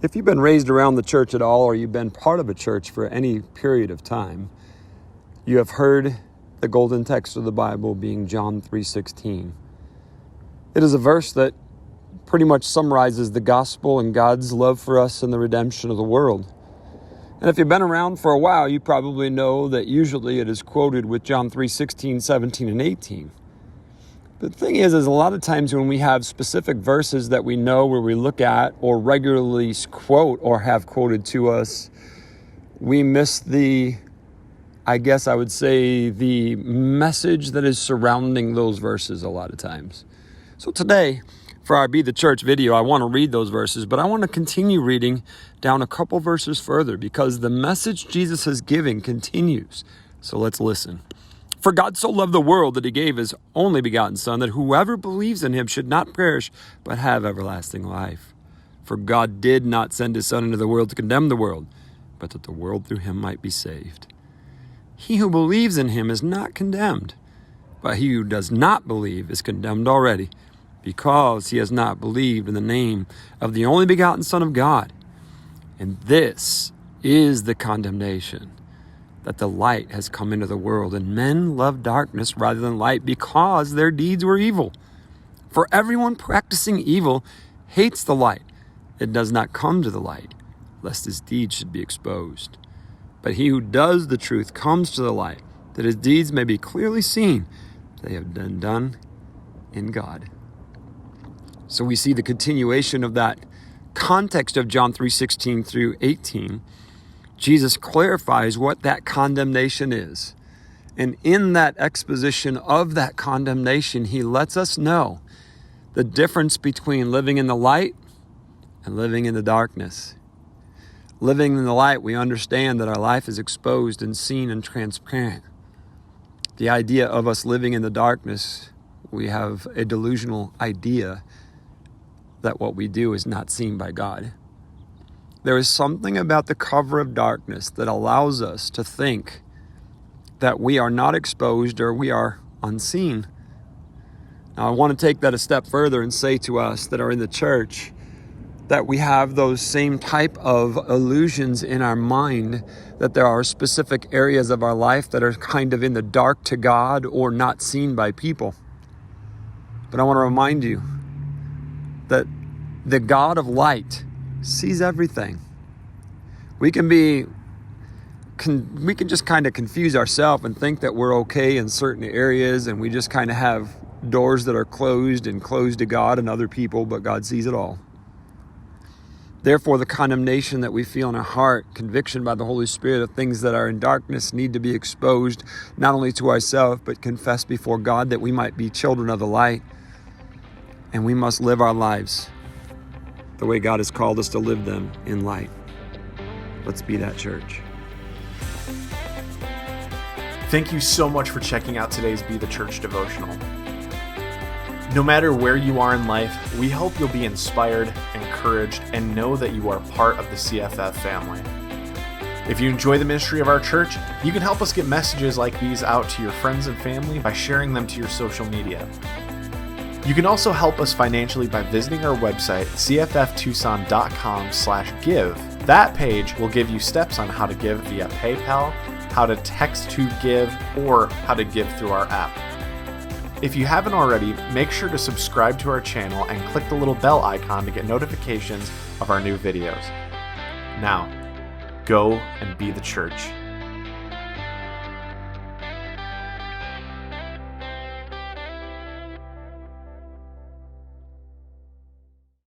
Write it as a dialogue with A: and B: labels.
A: If you've been raised around the church at all, or you've been part of a church for any period of time, you have heard the golden text of the Bible being John 3:16. It is a verse that pretty much summarizes the gospel and God's love for us and the redemption of the world. And if you've been around for a while, you probably know that usually it is quoted with John 3:16, 17, and 18. The thing is a lot of times when we have specific verses that we know where we look at or regularly quote or have quoted to us, we miss the message that is surrounding those verses a lot of times. So today, for our Be the Church video, I want to read those verses, but I want to continue reading down a couple verses further because the message Jesus is giving continues. So let's listen. For God so loved the world that he gave his only begotten Son, that whoever believes in him should not perish, but have everlasting life. For God did not send his Son into the world to condemn the world, but that the world through him might be saved. He who believes in him is not condemned, but he who does not believe is condemned already, because he has not believed in the name of the only begotten Son of God. And this is the condemnation, that the light has come into the world, and men love darkness rather than light because their deeds were evil. For everyone practicing evil hates the light. It does not come to the light, lest his deeds should be exposed. But he who does the truth comes to the light, that his deeds may be clearly seen. They have been done in God. So we see the continuation of that context of John 3:16 through 18. Jesus clarifies what that condemnation is. And in that exposition of that condemnation, he lets us know the difference between living in the light and living in the darkness. Living in the light, we understand that our life is exposed and seen and transparent. The idea of us living in the darkness, we have a delusional idea that what we do is not seen by God. There is something about the cover of darkness that allows us to think that we are not exposed or we are unseen. Now, I want to take that a step further and say to us that are in the church that we have those same type of illusions in our mind, that there are specific areas of our life that are kind of in the dark to God or not seen by people. But I want to remind you that the God of light sees everything. We can just kind of confuse ourselves and think that we're okay in certain areas, and we just kind of have doors that are closed to God and other people, but God sees it all. Therefore, the condemnation that we feel in our heart, conviction by the Holy Spirit of things that are in darkness, need to be exposed not only to ourselves, but confessed before God, that we might be children of the light. And we must live our lives the way God has called us to live them in light. Let's be that church.
B: Thank you so much for checking out today's Be the Church devotional. No matter where you are in life, we hope you'll be inspired, encouraged, and know that you are part of the CFF family. If you enjoy the ministry of our church, you can help us get messages like these out to your friends and family by sharing them to your social media. You can also help us financially by visiting our website, cfftucson.com/give. That page will give you steps on how to give via PayPal, how to text to give, or how to give through our app. If you haven't already, make sure to subscribe to our channel and click the little bell icon to get notifications of our new videos. Now, go and be the church.